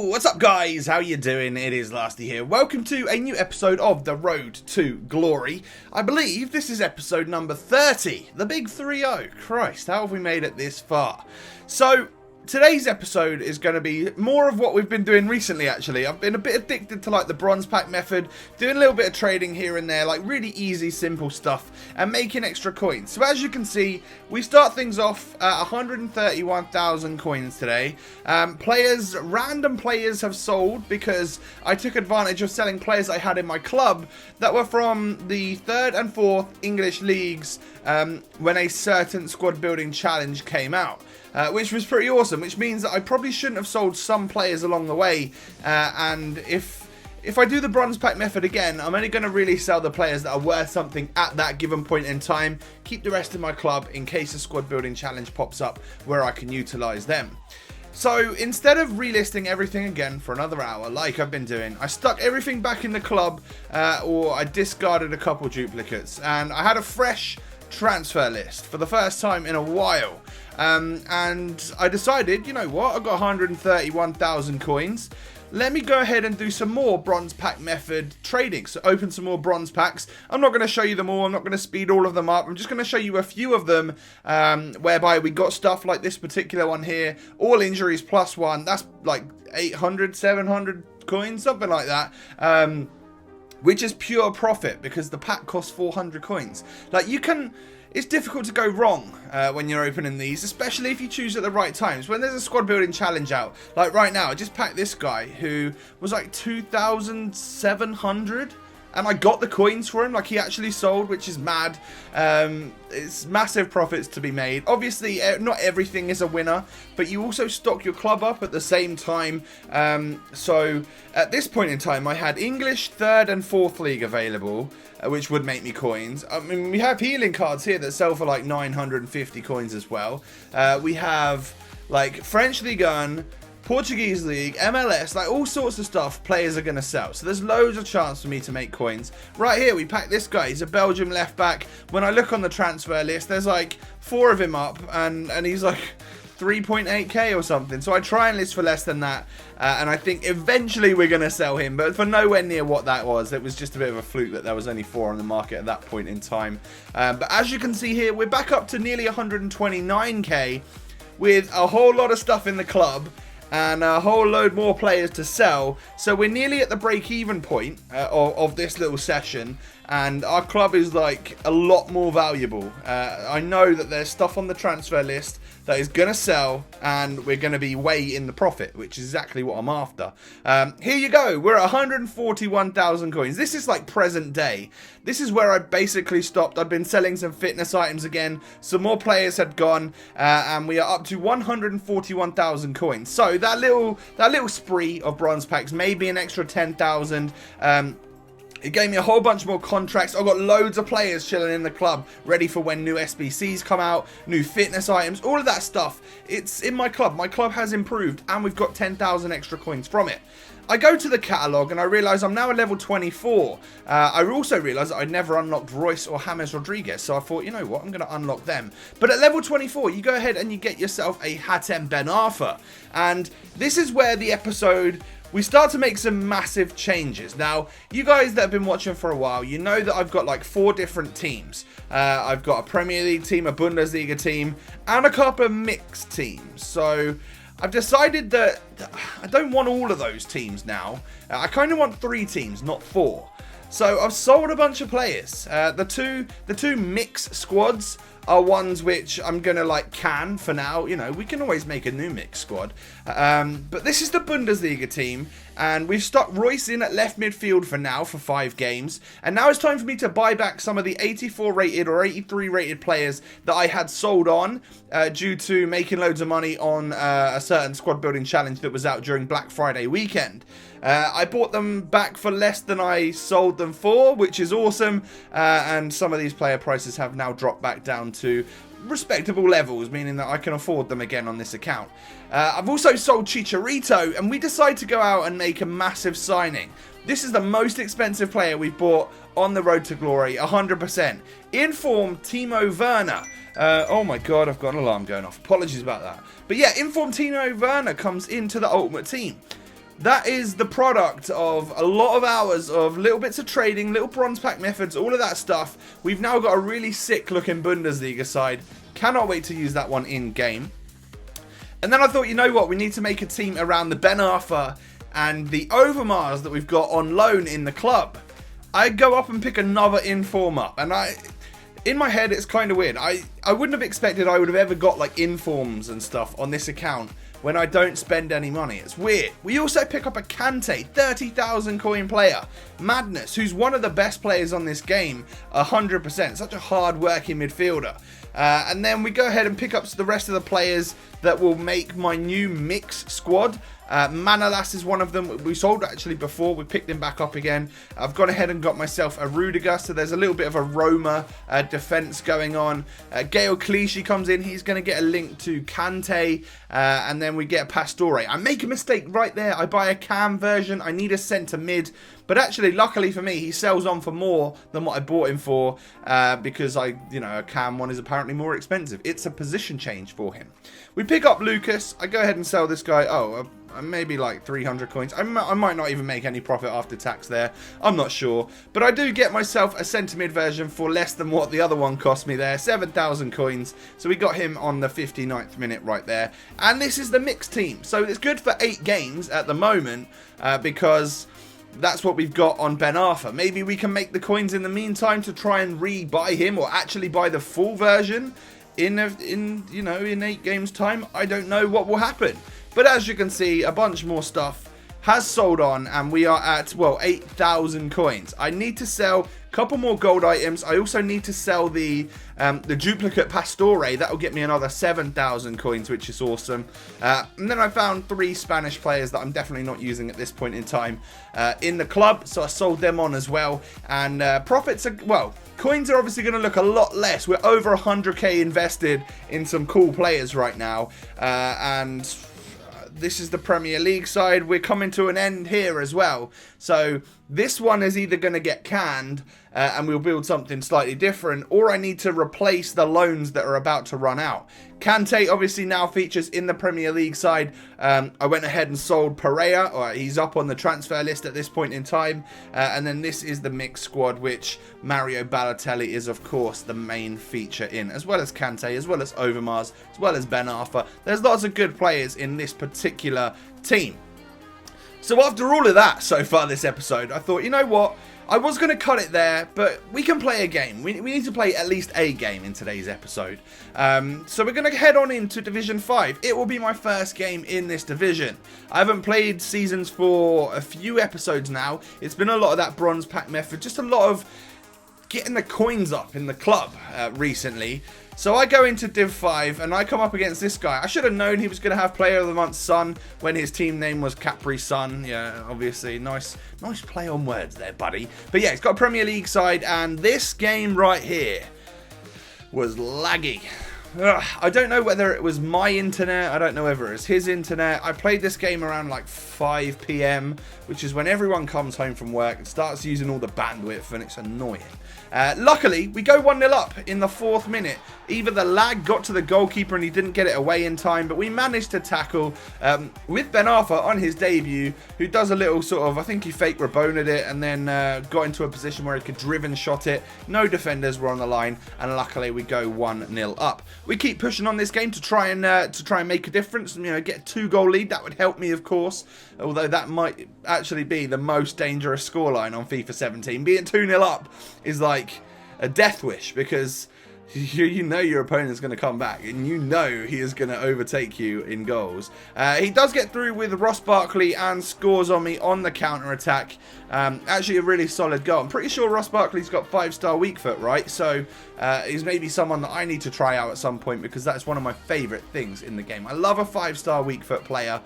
What's up guys, how you doing? It is Lasty here. Welcome to a new episode of The Road to Glory. I believe this is episode number 30, the big 3-0. Christ, how have we made it this far? So, today's episode is going to be more of what we've been doing recently actually. I've been a bit addicted to like the bronze pack method, doing a little bit of trading here and there, like really easy, simple stuff, and making extra coins. So as you can see, we start things off at 131,000 coins today. Random players have sold because I took advantage of selling players I had in my club that were from the 3rd and 4th English leagues when a certain squad building challenge came out. Which was pretty awesome, which means that I probably shouldn't have sold some players along the way, and if I do the bronze pack method again, I'm only going to really sell the players that are worth something at that given point in time, keep the rest in my club in case a squad building challenge pops up where I can utilise them. So instead of relisting everything again for another hour like I've been doing, I stuck everything back in the club, or I discarded a couple duplicates, and I had a fresh transfer list for the first time in a while. And I decided, you know what, I've got 131,000 coins. Let me go ahead and do some more bronze pack method trading. So open some more bronze packs. I'm not going to show you them all. I'm not going to speed all of them up. I'm just going to show you a few of them whereby we got stuff like this particular one here. All injuries +1. That's like 800, 700 coins, something like that. Which is pure profit because the pack costs 400 coins. Like it's difficult to go wrong when you're opening these, especially if you choose at the right times. When there's a squad building challenge out, like right now, I just packed this guy who was like 2,700. And I got the coins for him, like he actually sold, which is mad. It's massive profits to be made. Obviously, not everything is a winner, but you also stock your club up at the same time. So at this point in time, I had English 3rd and 4th League available, which would make me coins. I mean, we have healing cards here that sell for like 950 coins as well. We have like French Ligue 1, Portuguese League, MLS, like all sorts of stuff players are going to sell. So there's loads of chance for me to make coins. Right here, we packed this guy. He's a Belgium left back. When I look on the transfer list, there's like 4 of him up, and he's like 3.8k or something. So I try and list for less than that, and I think eventually we're going to sell him, but for nowhere near what that was. It was just a bit of a fluke that there was only 4 on the market at that point in time. But as you can see here, we're back up to nearly 129k with a whole lot of stuff in the club and a whole load more players to sell. So we're nearly at the break-even point of this little session, and our club is like a lot more valuable. I know that there's stuff on the transfer list that is going to sell, and we're going to be way in the profit, which is exactly what I'm after. Here you go. We're at 141,000 coins. This is like present day. This is where I basically stopped. I've been selling some fitness items again. Some more players had gone, and we are up to 141,000 coins. So that little spree of bronze packs, maybe an extra 10,000. It gave me a whole bunch more contracts. I've got loads of players chilling in the club, ready for when new SBCs come out, new fitness items, all of that stuff. It's in my club. My club has improved, and we've got 10,000 extra coins from it. I go to the catalogue, and I realise I'm now at level 24. I also realised that I'd never unlocked Royce or James Rodriguez, so I thought, you know what, I'm going to unlock them. But at level 24, you go ahead and you get yourself a Hatem Ben Arfa. And this is where the episode, we start to make some massive changes. Now, you guys that have been watching for a while, you know that I've got like 4 different teams. I've got a Premier League team, a Bundesliga team, and a couple of mixed teams. So I've decided that I don't want all of those teams now. I kind of want 3 teams, not 4. So I've sold a bunch of players. The two mix squads are ones which I'm going to like can for now. You know, we can always make a new mix squad. But this is the Bundesliga team, and we've stuck Royce in at left midfield for now for 5 games. And now it's time for me to buy back some of the 84 rated or 83 rated players that I had sold on due to making loads of money on a certain squad building challenge that was out during Black Friday weekend. I bought them back for less than I sold them for, which is awesome, and some of these player prices have now dropped back down to respectable levels, meaning that I can afford them again on this account. I've also sold Chicharito, and we decided to go out and make a massive signing. This is the most expensive player we've bought on the road to glory, 100%. In form, Timo Werner. Oh my god, I've got an alarm going off. Apologies about that. But yeah, in form Timo Werner comes into the Ultimate Team. that is the product of a lot of hours of little bits of trading, little bronze pack methods, all of that stuff. We've now got a really sick looking Bundesliga side. Cannot wait to use that one in game. And then I thought, you know what, we need to make a team around the Ben Arfa and the Overmars that we've got on loan in the club. I go up and pick another inform up, and in my head it's kind of weird. I wouldn't have expected I would have ever got like informs and stuff on this account when I don't spend any money. It's weird. We also pick up a Kante, 30,000 coin player, Madness, who's one of the best players on this game, 100%, such a hard working midfielder. And then we go ahead and pick up the rest of the players that will make my new mix squad. Manolas is one of them. We sold actually before. We picked him back up again. I've gone ahead and got myself a Rudiger, so there's a little bit of a Roma defense going on. Gael Clichy comes in. He's going to get a link to Kante, and then we get Pastore. I make a mistake right there. I buy a Cam version. I need a centre mid, but actually, luckily for me, he sells on for more than what I bought him for, because a Cam one is apparently more expensive. It's a position change for him. We pick up Lucas. I go ahead and sell this guy. Maybe like 300 coins. I might not even make any profit after tax there. I'm not sure. But I do get myself a centre mid version for less than what the other one cost me there. 7,000 coins. So we got him on the 59th minute right there. And this is the mixed team. So it's good for 8 games at the moment, because that's what we've got on Ben Arfa. Maybe we can make the coins in the meantime to try and re-buy him, or actually buy the full version in 8 games time. I don't know what will happen. But as you can see, a bunch more stuff has sold on, and we are at, well, 8,000 coins. I need to sell a couple more gold items. I also need to sell the duplicate Pastore. That will get me another 7,000 coins, which is awesome. And then I found 3 Spanish players that I'm definitely not using at this point in time in the club, so I sold them on as well. And profits are, well, coins are obviously going to look a lot less. We're over 100k invested in some cool players right now, and this is the Premier League side. We're coming to an end here as well. So this one is either going to get canned and we'll build something slightly different, or I need to replace the loans that are about to run out. Kante obviously now features in the Premier League side. I went ahead and sold Pereira, or he's up on the transfer list at this point in time. And then this is the mixed squad, which Mario Balotelli is of course the main feature in, as well as Kante, as well as Overmars, as well as Ben Arfa. There's lots of good players in this particular team. So after all of that so far this episode, I thought, you know what? I was going to cut it there, but we can play a game. We need to play at least a game in today's episode. So we're going to head on into Division 5. It will be my first game in this division. I haven't played seasons for a few episodes now. It's been a lot of that bronze pack method, just a lot of getting the coins up in the club recently. So I go into Div 5 and I come up against this guy. I should have known he was going to have Player of the Month Sun when his team name was Capri Sun. Yeah, obviously, nice play on words there, buddy. But yeah, he's got a Premier League side, and this game right here was laggy. I don't know whether it was my internet. I don't know whether it was his internet. I played this game around like 5 PM, which is when everyone comes home from work and starts using all the bandwidth, and it's annoying. Luckily, we go 1-0 up in the 4th minute. Either the lag got to the goalkeeper and he didn't get it away in time, but we managed to tackle with Ben Arfa on his debut, who does a little sort of, I think he fake Rabona'd it and then got into a position where he could driven shot it. No defenders were on the line, and luckily we go 1-0 up. We keep pushing on this game to try and make a difference, and get a 2-goal lead. That would help me, of course, although that might actually be the most dangerous scoreline on FIFA 17. Being 2-0 up is like a death wish, because you know your opponent's going to come back, and you know he is going to overtake you in goals. He does get through with Ross Barkley and scores on me on the counter-attack. Actually a really solid goal. I'm pretty sure Ross Barkley's got 5-star weak foot, right? So he's maybe someone that I need to try out at some point, because that's one of my favourite things in the game. I love a 5-star weak foot player.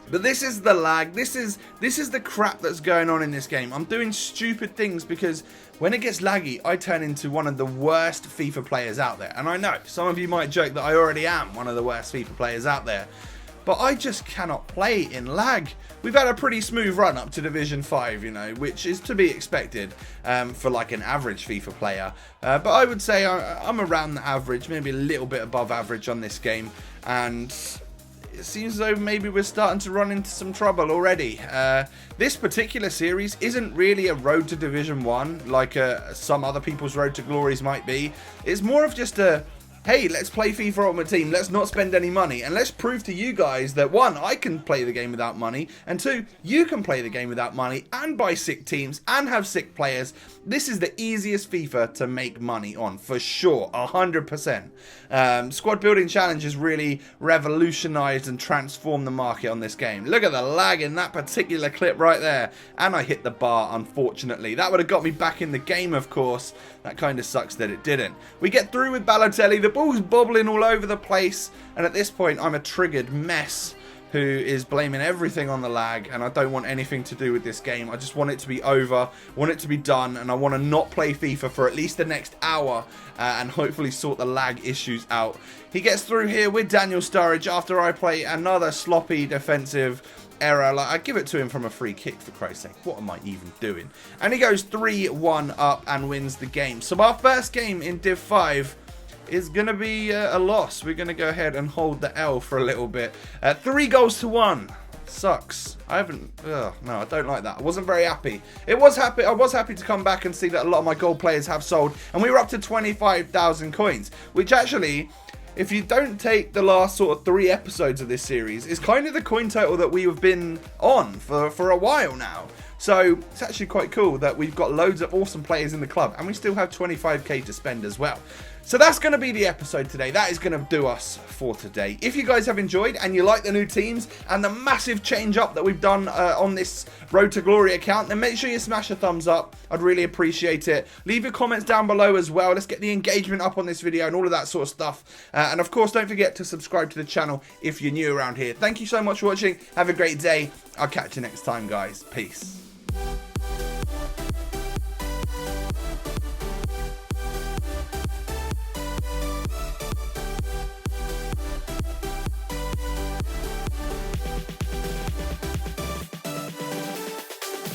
But this is the lag. This is the crap that's going on in this game. I'm doing stupid things because when it gets laggy, I turn into one of the worst FIFA players out there. And I know some of you might joke that I already am one of the worst FIFA players out there, but I just cannot play in lag. We've had a pretty smooth run up to Division 5, which is to be expected for like an average FIFA player. But I would say I'm around the average, maybe a little bit above average on this game. And it seems as though maybe we're starting to run into some trouble already. This particular series isn't really a road to Division 1 like some other people's road to glories might be. It's more of just a, hey, let's play FIFA Ultimate Team, let's not spend any money, and let's prove to you guys that, one, I can play the game without money, and two, you can play the game without money and buy sick teams and have sick players. This is the easiest FIFA to make money on, for sure, 100%. Squad Building Challenge has really revolutionized and transformed the market on this game. Look at the lag in that particular clip right there, and I hit the bar, unfortunately. That would have got me back in the game, of course. That kind of sucks that it didn't. We get through with Balotelli. The ball's bobbling all over the place, and at this point I'm a triggered mess who is blaming everything on the lag, and I don't want anything to do with this game. I just want it to be over, want it to be done, and I want to not play FIFA for at least the next hour and hopefully sort the lag issues out. He gets through here with Daniel Sturridge after I play another sloppy defensive error. Like, I give it to him from a free kick, for Christ's sake. What am I even doing? And he goes 3-1 up and wins the game. So our first game in Div 5 is going to be a loss. We're going to go ahead and hold the L for a little bit. 3-1. Sucks. I haven't... no, I don't like that. I wasn't very happy. I was happy to come back and see that a lot of my gold players have sold. And we were up to 25,000 coins. Which actually, if you don't take the last sort of 3 episodes of this series, is kind of the coin total that we have been on for a while now. So it's actually quite cool that we've got loads of awesome players in the club, and we still have 25k to spend as well. So that's going to be the episode today. That is going to do us for today. If you guys have enjoyed and you like the new teams and the massive change up that we've done on this Road to Glory account, then make sure you smash a thumbs up. I'd really appreciate it. Leave your comments down below as well. Let's get the engagement up on this video and all of that sort of stuff. And of course, don't forget to subscribe to the channel if you're new around here. Thank you so much for watching. Have a great day. I'll catch you next time, guys. Peace.